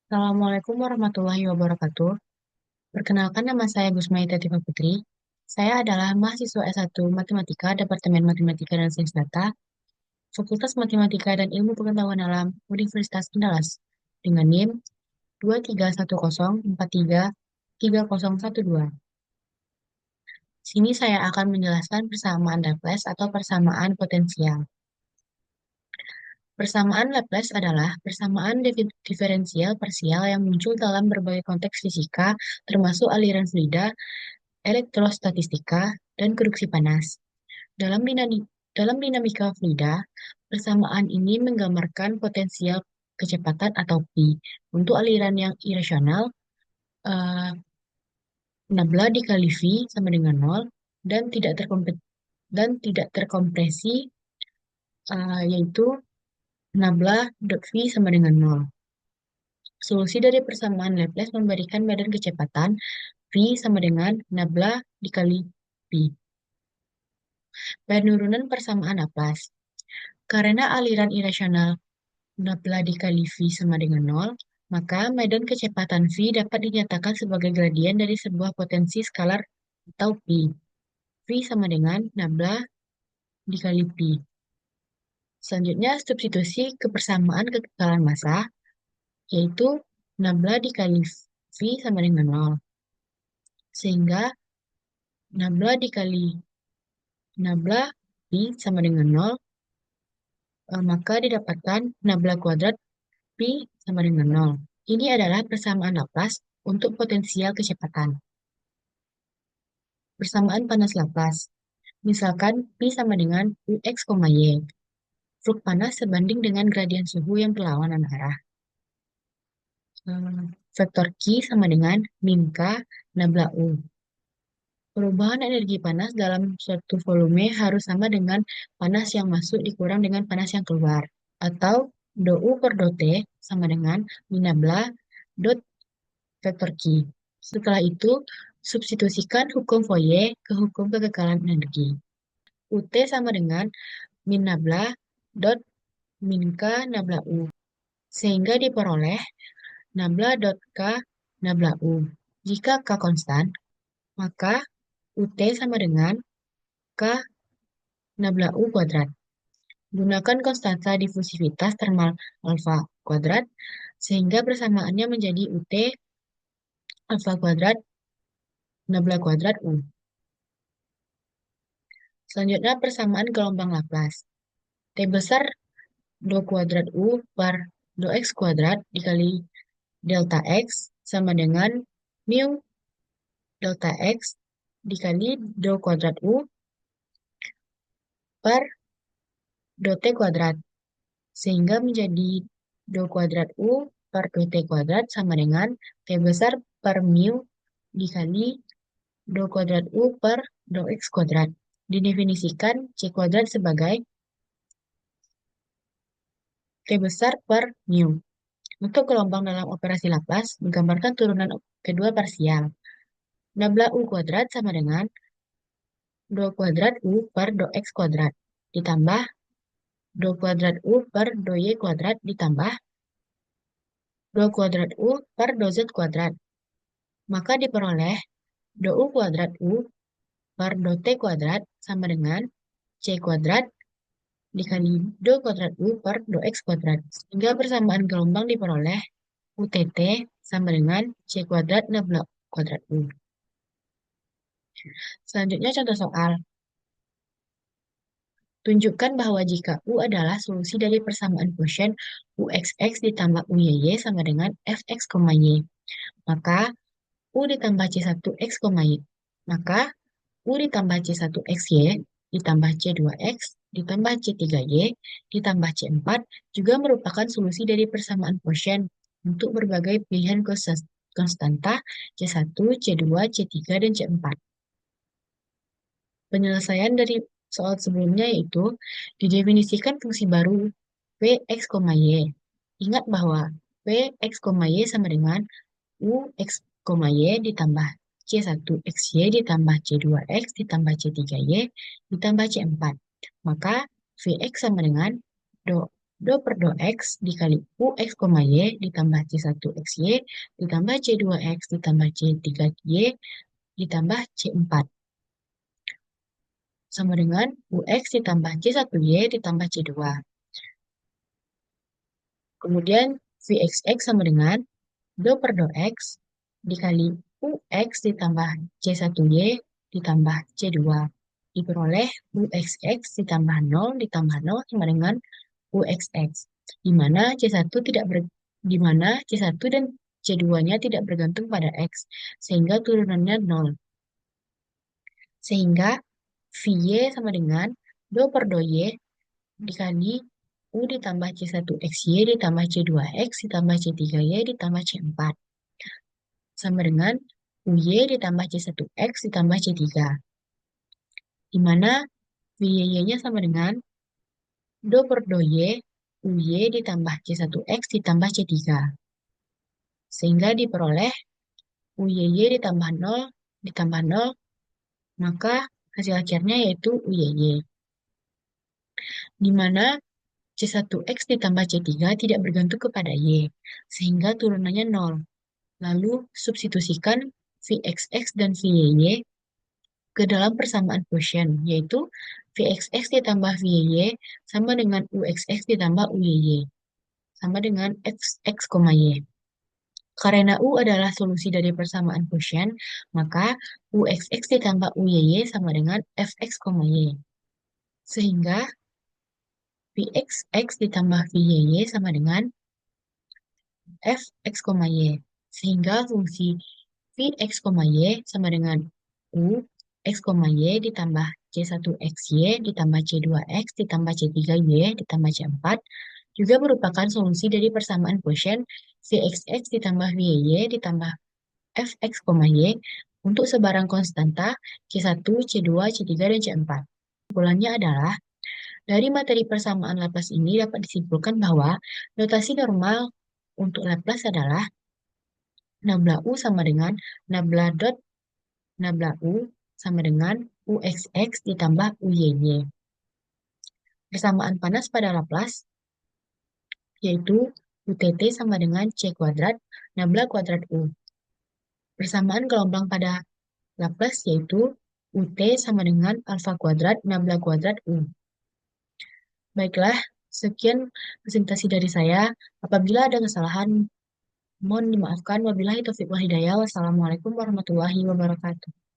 Assalamualaikum warahmatullahi wabarakatuh. Perkenalkan nama saya Gusmai Tatifah Putri. Saya adalah mahasiswa S1 Matematika Departemen Matematika dan Sains Data, Fakultas Matematika dan Ilmu Pengetahuan Alam, Universitas Andalas, dengan NIM 23104330112. Sini saya akan menjelaskan persamaan Laplace atau persamaan potensial. Persamaan Laplace adalah persamaan diferensial parsial yang muncul dalam berbagai konteks fisika, termasuk aliran fluida, elektrostatistika, dan konduksi panas. Dalam dinamika fluida, persamaan ini menggambarkan potensial kecepatan atau P. Untuk aliran yang irasional, eh, nabla dikali V sama dengan nol dan tidak terkompresi, yaitu nabla dot V sama dengan nol. Solusi dari persamaan Laplace memberikan badan kecepatan V sama dengan nabla dikali P. Penurunan persamaan Laplace. Karena aliran irasional nabla dikali V sama dengan nol, maka medan kecepatan V dapat dinyatakan sebagai gradien dari sebuah potensi skalar atau P. V sama dengan nabla dikali P. Selanjutnya, substitusi kebersamaan kekekalan massa, yaitu nabla dikali V sama dengan nol. Sehingga nabla dikali nabla P sama dengan nol, maka didapatkan nabla kuadrat Pi sama dengan nol. Ini adalah persamaan Laplace untuk potensial kecepatan. Persamaan panas Laplace. Misalkan Pi sama dengan Ux, Y. Flux panas sebanding dengan gradien suhu yang berlawanan arah. Vektor Q sama dengan min K nabla U. Perubahan energi panas dalam suatu volume harus sama dengan panas yang masuk dikurang dengan panas yang keluar. Atau dou per dou T sama dengan min nabla dot vektor Q. Setelah itu, substitusikan hukum Fourier ke hukum kekekalan energi. UT sama dengan min nabla dot min K nabla U. Sehingga diperoleh nabla dot K nabla U. Jika K konstan, maka UT sama dengan K nabla U kuadrat. Gunakan konstanta difusivitas termal alfa kuadrat, sehingga persamaannya menjadi UT alfa kuadrat nabla kuadrat U. Selanjutnya persamaan gelombang Laplace. T besar dou kuadrat U per dou X kuadrat dikali delta X sama dengan mu delta X dikali dou kuadrat U per dou T kuadrat. Sehingga menjadi dou kuadrat U per dou T kuadrat sama dengan T besar per mu dikali dou kuadrat U per dou X kuadrat. Didefinisikan C kuadrat sebagai T besar per mu. Untuk gelombang dalam operasi Laplace, menggambarkan turunan kedua parsial. Nabla U kuadrat sama dengan dou kuadrat U per dou X kuadrat. Ditambah dou kuadrat U per dou Y kuadrat ditambah dou kuadrat U per dou Z kuadrat. Maka diperoleh dou U kuadrat U per dou T kuadrat sama dengan C kuadrat dikali dou kuadrat U per dou X kuadrat. Sehingga persamaan gelombang diperoleh UTT sama dengan C kuadrat nabla kuadrat U. Selanjutnya contoh soal. Tunjukkan bahwa jika U adalah solusi dari persamaan quotient UXX ditambah UYY sama dengan Fx, Y. Maka U ditambah C1X, Y. Maka U ditambah C1XY ditambah C2X ditambah C3Y ditambah C4 juga merupakan solusi dari persamaan quotient untuk berbagai pilihan konstanta C1, C2, C3, dan C4. Penyelesaian dari soal sebelumnya yaitu didefinisikan fungsi baru Px, Y. Ingat bahwa Px, Y sama dengan Ux, Y ditambah C1XY ditambah C2X ditambah C3Y ditambah C4. Maka Vx sama dengan Do per do X dikali U X, Y ditambah C1XY ditambah C2X ditambah C3Y ditambah C4 sama dengan UX ditambah C1Y ditambah C2. Kemudian Vxx sama dengan do per do X dikali UX ditambah C1Y ditambah C2. Diperoleh UXX ditambah 0 ditambah 0 sama dengan UXX. Di mana di mana C1 dan C2-nya tidak bergantung pada X, sehingga turunannya 0. Sehingga VY sama dengan do per do Y dikali U ditambah C1XY ditambah C2X ditambah C3Y ditambah C4. Sama dengan UY ditambah C1X ditambah C3. Di mana VY-nya sama dengan do per do Y, UY ditambah C1X ditambah C3. Sehingga diperoleh UYY ditambah 0, maka hasil akhirnya yaitu UYY. Di mana C1X ditambah C3 tidak bergantung kepada Y, sehingga turunannya 0. Lalu substitusikan Vxx dan Vyy ke dalam persamaan quotient, yaitu Vxx ditambah Vyy sama dengan Uxx ditambah Uyy, sama dengan Fx, Y. Karena U adalah solusi dari persamaan quotient, maka Uxx ditambah Uyy sama dengan Fx, Y. Sehingga Vxx ditambah Vyy sama dengan Fx, Y. Sehingga fungsi Vx, Y sama dengan U, X, Y ditambah C1XY ditambah C2X ditambah C3Y ditambah C4 juga merupakan solusi dari persamaan quotient Vxx ditambah Vyy ditambah Fx, Y untuk sebarang konstanta C1, C2, C3, dan C4. Kesimpulannya adalah, dari materi persamaan Laplace ini dapat disimpulkan bahwa notasi normal untuk Laplace adalah nabla U sama dengan nabla dot nabla U sama dengan UXX ditambah UYY. Persamaan panas pada Laplace yaitu UTT sama dengan C kuadrat nabla kuadrat U. Persamaan gelombang pada Laplace yaitu UT sama dengan alfa kuadrat nabla kuadrat U. Baiklah, sekian presentasi dari saya. Apabila ada kesalahan, mohon dimaafkan. Wabillahi taufiq wal hidayah. Wassalamualaikum warahmatullahi wabarakatuh.